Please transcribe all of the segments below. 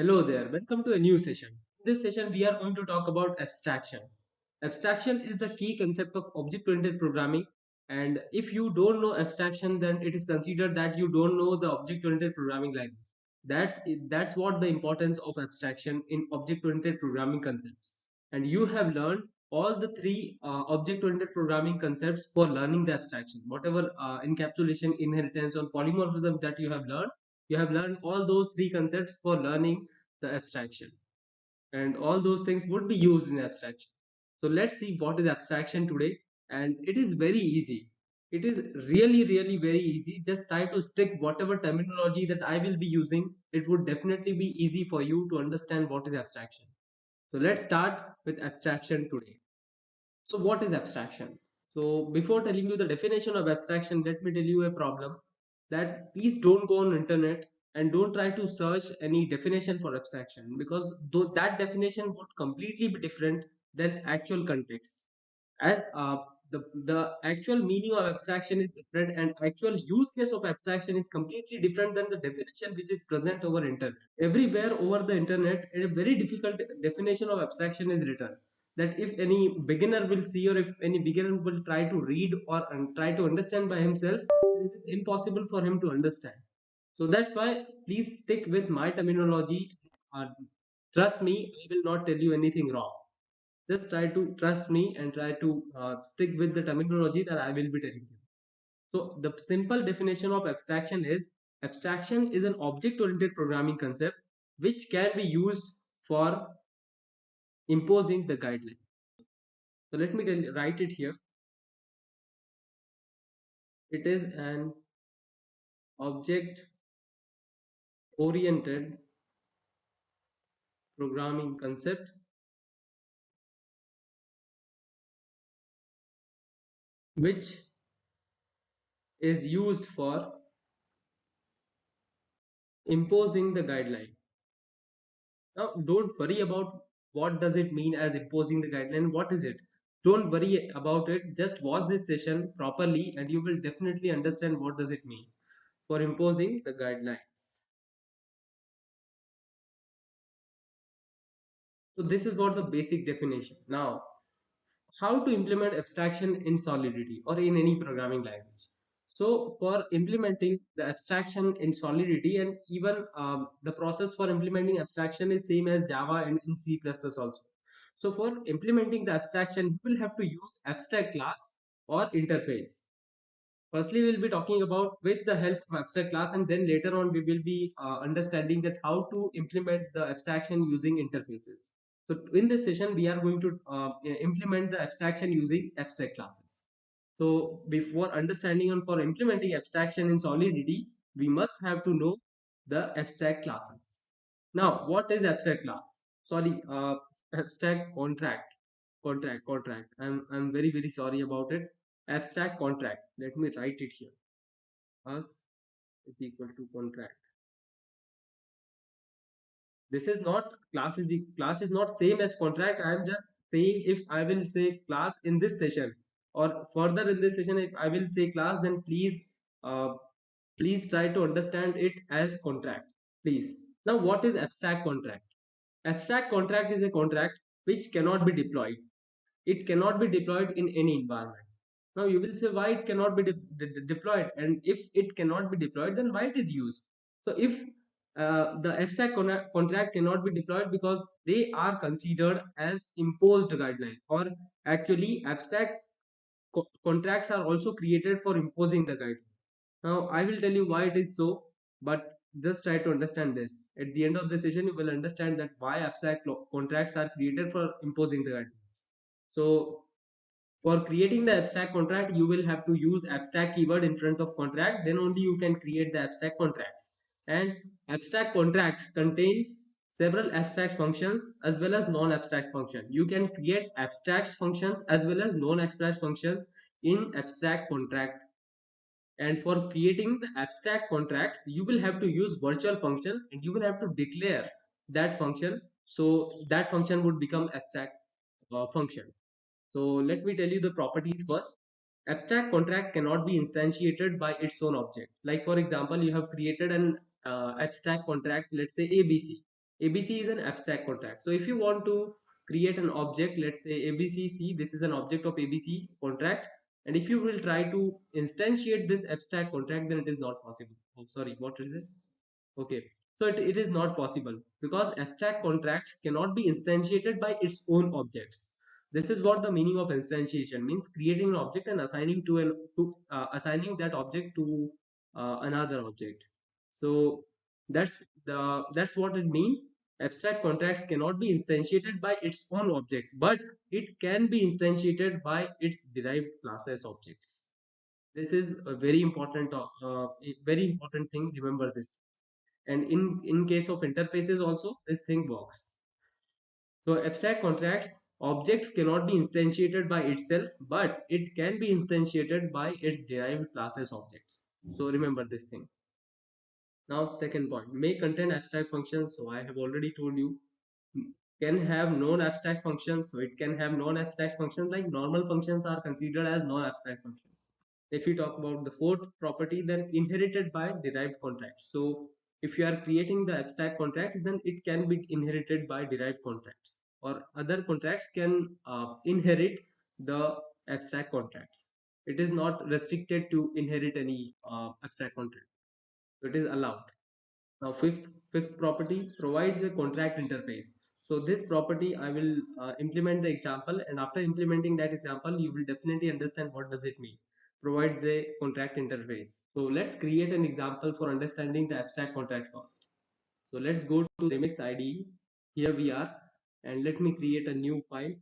Hello there, welcome to a new session. In this session, we are going to talk about abstraction. Abstraction is the key concept of object-oriented programming, and if you don't know abstraction, then it is considered that you don't know the object-oriented programming language. That's what the importance of abstraction in object-oriented programming concepts. And you have learned all the three object-oriented programming concepts for learning the abstraction. Whatever encapsulation, inheritance, or polymorphism that you have learned all those three concepts for learning the abstraction, and all those things would be used in abstraction. So let's see what is abstraction today. And it is very easy. It is really very easy. Just try to stick whatever terminology that I will be using. It would definitely be easy for you to understand what is abstraction. So let's start with abstraction today. So what is abstraction? So before telling you the definition of abstraction, let me tell you a problem, that please don't go on internet and don't try to search any definition for abstraction, because though that definition would completely be different than actual context. And the actual meaning of abstraction is different, and actual use case of abstraction is completely different than the definition which is present over internet. Everywhere over the internet, a very difficult definition of abstraction is written, that if any beginner will see, or if any beginner will try to read or try to understand by himself, it is impossible for him to understand. So that's why please stick with my terminology. uh, Trust me, I will not tell you anything wrong. Just try to trust me and try to stick with the terminology that I will be telling you. So the simple definition of abstraction is: abstraction is an object-oriented programming concept which can be used for imposing the guideline. So let me write it here. It is an object-oriented programming concept which is used for imposing the guideline. Now, don't worry about what does it mean as imposing the guideline. What is it? Don't worry about it. Just watch this session properly, and you will definitely understand what does it mean for imposing the guidelines. So this is what the basic definition. Now, how to implement abstraction in Solidity or in any programming language? So for implementing the abstraction in Solidity, and even the process for implementing abstraction is same as Java and in C++ also. So for implementing the abstraction, you will have to use abstract class or interface. Firstly, we'll be talking about with the help of abstract class, and then later on we will be understanding that how to implement the abstraction using interfaces. So in this session, we are going to implement the abstraction using abstract classes. So before understanding and for implementing abstraction in Solidity, we must have to know the abstract classes. Now, what is abstract class? Sorry, abstract contract. I'm very sorry about it. Abstract contract. Let me write it here. Us is equal to contract. This is not class is not same as contract. I am just saying, if I will say class in this session, or further in this session, if I will say class, then uh, please try to understand it as contract, please. Now, what is abstract contract? Abstract contract is a contract which cannot be deployed. It cannot be deployed in any environment. Now you will say, why it cannot be deployed, and if it cannot be deployed, then why it is used? So if the abstract contract cannot be deployed because they are considered as imposed guideline, or actually abstract contracts are also created for imposing the guideline. Now, I will tell you why it is so, but just try to understand this. At the end of the session, you will understand that why abstract contracts are created for imposing the guidelines. So, for creating the abstract contract, you will have to use abstract keyword in front of contract. Then only you can create the abstract contracts. And abstract contracts contains several abstract functions as well as non-abstract function. You can create abstract functions as well as non-abstract functions in abstract contract. And for creating the abstract contracts, you will have to use virtual function, and you will have to declare that function. So that function would become abstract function. So let me tell you the properties first. Abstract contract cannot be instantiated by its own object. Like for example, you have created an abstract contract, let's say ABC. ABC is an abstract contract. So if you want to create an object, let's say ABCC, this is an object of ABC contract. And if you will try to instantiate this abstract contract, then it is not possible. Oh, sorry, what is it? Okay, so it is not possible because abstract contracts cannot be instantiated by its own objects. This is what the meaning of instantiation means: creating an object and assigning assigning that object to another object. So that's what it means. Abstract contracts cannot be instantiated by its own objects, but it can be instantiated by its derived classes objects. This is a very important thing. Remember this. And in case of interfaces also, this thing works. So abstract contracts objects cannot be instantiated by itself, but it can be instantiated by its derived classes objects. So remember this thing. Now second point, may contain abstract functions. So I have already told you, can have non-abstract functions. So it can have non-abstract functions, like normal functions are considered as non-abstract functions. If you talk about the fourth property, then inherited by derived contracts. So if you are creating the abstract contracts, then it can be inherited by derived contracts, or other contracts can inherit the abstract contracts. It is not restricted to inherit any abstract contract. So it is allowed. Now fifth property provides a contract interface. So this property I will implement the example, and after implementing that example, you will definitely understand what does it mean. Provides a contract interface. So let's create an example for understanding the abstract contract first. So let's go to Remix IDE. Here we are, and let me create a new file.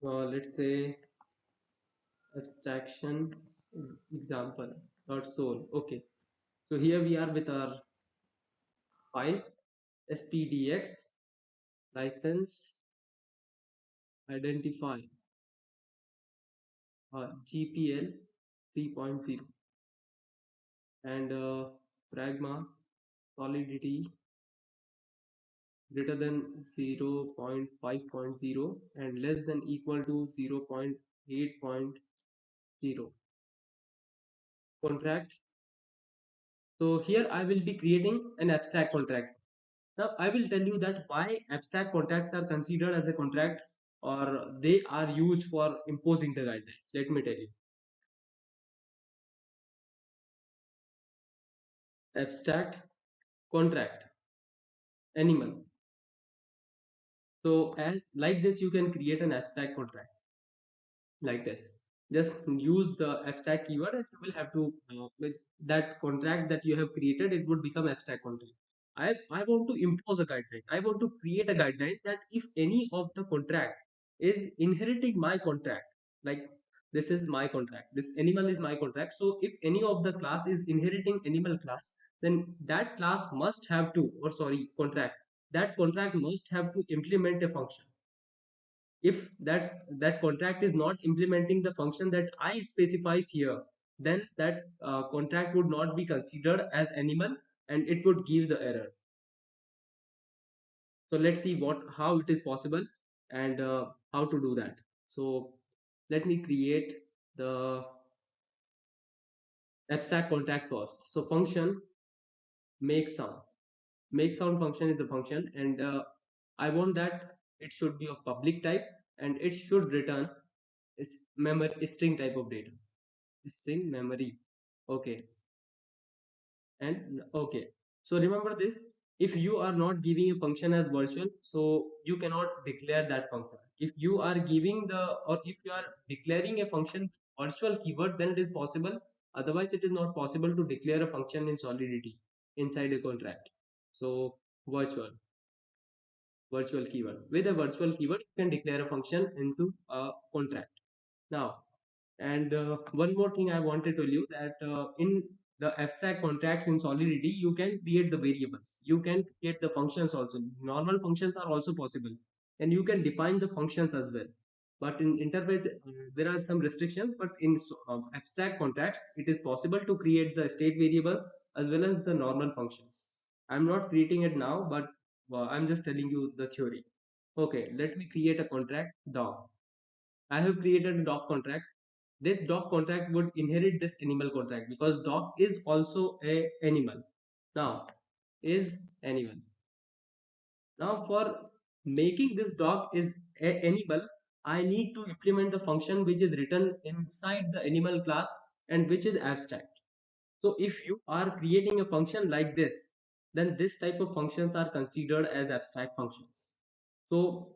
Let's say abstraction example dot sol. Okay. So here we are with our file spdx license identify GPL 3.0 and pragma solidity greater than 0.5.0 and less than equal to 0.8.0 contract. So here I will be creating an abstract contract. Now I will tell you that why abstract contracts are considered as a contract, or they are used for imposing the guideline. Let me tell you. Abstract contract animal. So as like this, you can create an abstract contract like this. Just use the abstract keyword, and you will have to with that contract that you have created, it would become abstract contract. I want to impose a guideline. I want to create a guideline that if any of the contract is inheriting my contract, like this is my contract, this animal is my contract. So if any of the class is inheriting animal class, then that class must have to, or sorry, contract, that contract must have to implement a function. If that contract is not implementing the function that I specifies here, then that contract would not be considered as animal, and it would give the error. So let's see how it is possible, and how to do that. So let me create the abstract contract first. So function make sound. Make sound function is the function, and I want that it should be of public type, and it should return is memory string type of data. String memory. Okay. And okay, so remember this: if you are not giving a function as virtual, so you cannot declare that function. If you are giving the, or if you are declaring a function virtual keyword, then it is possible. Otherwise it is not possible to declare a function in Solidity inside a contract. So virtual keyword, with a virtual keyword you can declare a function into a contract. Now, and one more thing I want to tell you, that in the abstract contracts in Solidity, you can create the variables. You can create the functions also. Normal functions are also possible, and you can define the functions as well. But in interface, there are some restrictions. But in abstract contracts, it is possible to create the state variables as well as the normal functions. I'm not creating it now, but I'm just telling you the theory. Okay, let me create a contract dog. I have created a dog contract. This dog contract would inherit this animal contract because dog is also a animal. Now, is anyone. Now, for making this dog is animal, I need to implement the function which is written inside the animal class and which is abstract. So if you are creating a function like this, then this type of functions are considered as abstract functions. So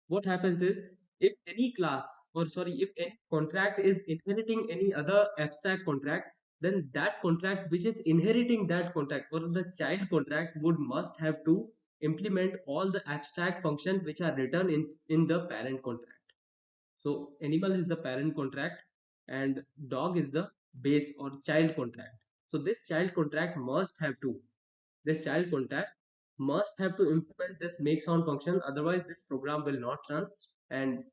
what happens is, if any class, or sorry, if any contract is inheriting any other abstract contract, then that contract which is inheriting that contract, or the child contract, would must have to implement all the abstract functions which are written in the parent contract. So animal is the parent contract and dog is the base or child contract. So this child contract must have to implement this makes on function, otherwise this program will not run, and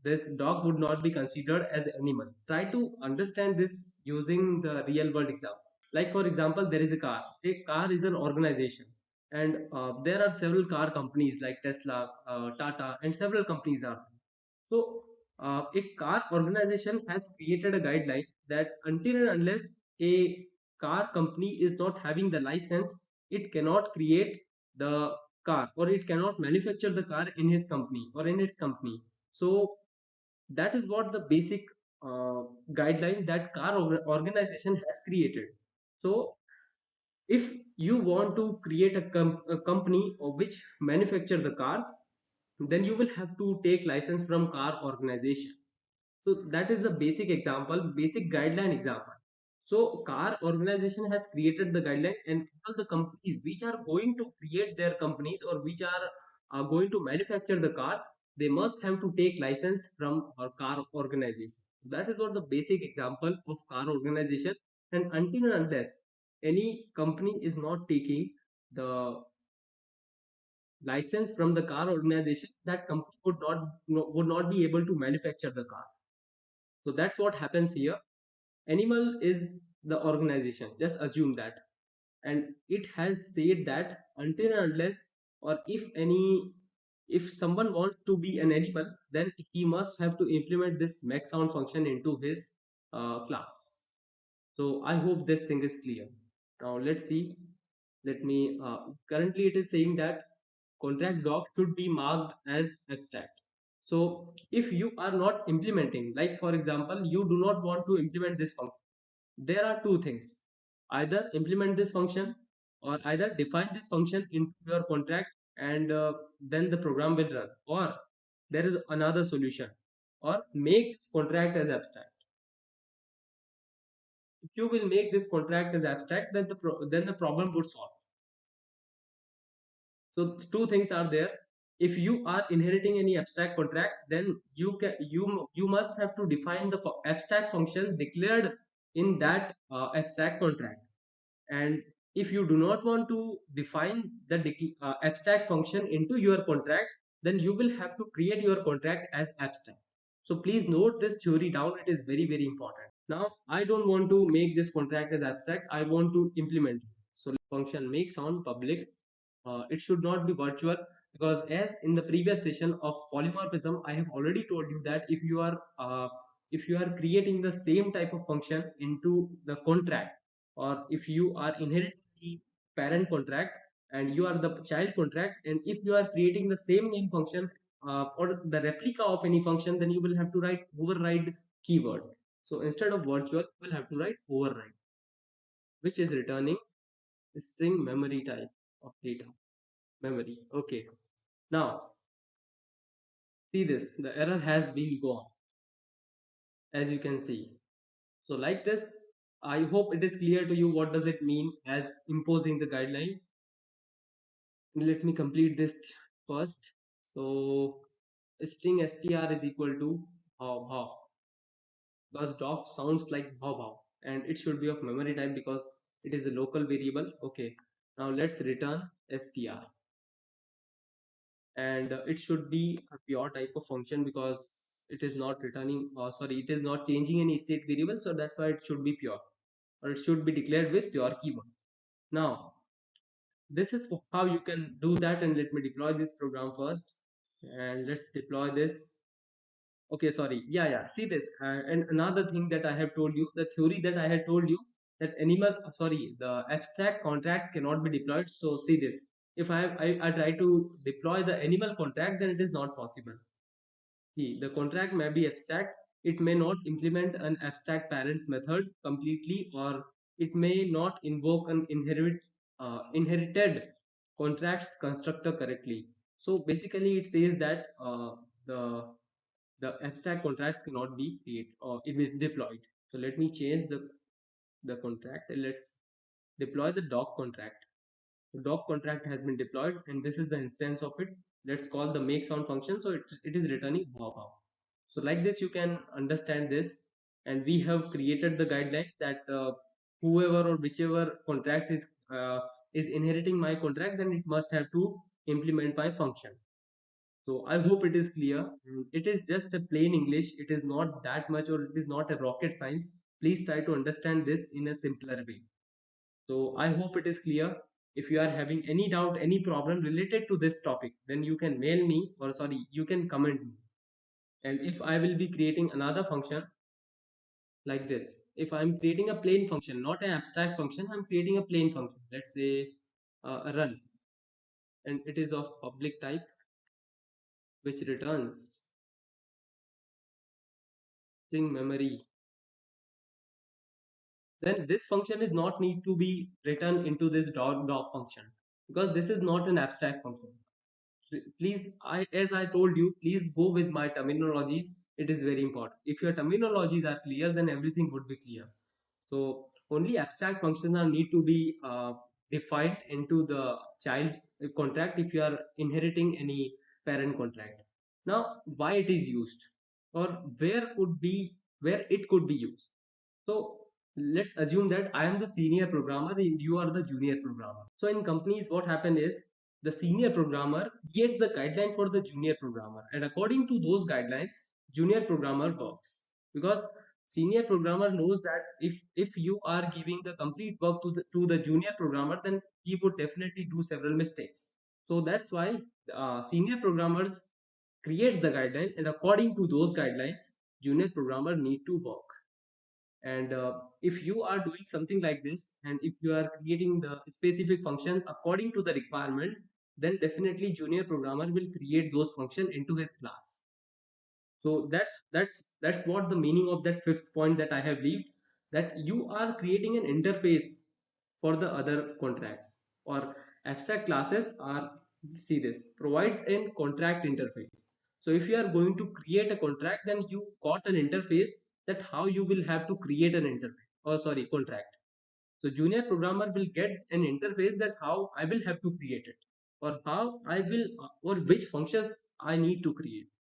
this dog would not be considered as animal. Try to understand this using the real world example. Like for example, there is a car. A car is an organization, and there are several car companies like Tesla, Tata, and several companies are. So, a car organization has created a guideline that until and unless a car company is not having the license, it cannot create the car, or it cannot manufacture the car in his company or in its company. So, that is what the basic uh, guideline that car organization has created. So, if you want to create a company or which manufacture the cars, then you will have to take license from car organization. So that is the basic example, basic guideline example. So car organization has created the guideline, and all the companies which are going to create their companies or which are going to manufacture the cars, they must have to take license from a car organization. That is what the basic example of car organization. And until and unless any company is not taking the license from the car organization, that company would not would not be able to manufacture the car. So that's what happens here. Animal is the organization, just assume that, and it has said that until and unless, or if someone wants to be an animal, then he must have to implement this make sound function into his class. So I hope this thing is clear. Now let's see. Let me currently it is saying that contract doc should be marked as abstract. So if you are not implementing, like for example, you do not want to implement this function, there are two things: either implement this function, or either define this function into your contract, and then the program will run, or there is another solution, or make this contract as abstract. If you will make this contract as abstract, then then the problem would solve. So two things are there. If you are inheriting any abstract contract, then you must have to define the abstract function declared in that abstract contract. And if you do not want to define the abstract function into your contract, then you will have to create your contract as abstract. So please note this theory down. It is very, very important. Now, I don't want to make this contract as abstract. I want to implement it. So function makes on public. It should not be virtual, because as in the previous session of polymorphism, I have already told you that if you are creating the same type of function into the contract, or if you are inheriting the parent contract and you are the child contract, and if you are creating the same name function or the replica of any function, then you will have to write override keyword. So instead of virtual, you will have to write override, which is returning string memory type of data memory. Okay. Now, see this, the error has been gone, as you can see. So like this, I hope it is clear to you what does it mean as imposing the guideline. Let me complete this first. So string str is equal to how, because doc sounds like how, and it should be of memory type because it is a local variable. Okay. Now let's return str, and it should be a pure type of function because it is not returning, sorry, it is not changing any state variable, so that's why it should be pure, or it should be declared with pure keyword. Now this is how you can do that, and let me deploy this program first, and let's deploy this. Okay, sorry, yeah, see this, and another thing that I have told you, the theory that I had told you, that the abstract contracts cannot be deployed. So see this, if I try to deploy the animal contract, then it is not possible. See, the contract may be abstract, it may not implement an abstract parents method completely, or it may not invoke an inherited contracts constructor correctly. So basically, it says that the abstract contracts cannot be created or it is deployed. So let me change the contract and let's deploy the doc contract. The doc contract has been deployed and this is the instance of it. Let's call the make sound function. So it is returning wow wow. So like this you can understand this, and we have created the guideline that whoever or whichever contract is inheriting my contract, then it must have to implement my function. So I hope it is clear. It is just a plain English. It is not that much, or it is not a rocket science. Please try to understand this in a simpler way. So I hope it is clear. If you are having any doubt, any problem related to this topic, then you can mail me, or sorry, you can comment me. And if I will be creating another function like this, if I'm creating a plain function, not an abstract function, I'm creating a plain function. Let's say a run, and it is of public type, which returns string memory. Then this function is not need to be written into this dot function, because this is not an abstract function. Please, as I told you, please go with my terminologies. It is very important. If your terminologies are clear, then everything would be clear. So only abstract functions are need to be defined into the child contract if you are inheriting any parent contract. Now, why it is used, or where it could be used. So let's assume that I am the senior programmer and you are the junior programmer. So in companies, what happen is the senior programmer creates the guideline for the junior programmer, and according to those guidelines, junior programmer works. Because senior programmer knows that if you are giving the complete work to the junior programmer, then he would definitely do several mistakes. So that's why senior programmers creates the guideline, and according to those guidelines, junior programmer need to work. And if you are doing something like this, and if you are creating the specific function according to the requirement, then definitely junior programmer will create those function into his class. So that's what the meaning of that fifth point that I have leave, that you are creating an interface for the other contracts, or abstract classes are, see this, provides an contract interface. So if you are going to create a contract, then you got an interface that how you will have to create an interface, or sorry, contract. So junior programmer will get an interface that how I will have to create it, or how I will, or which functions I need to create.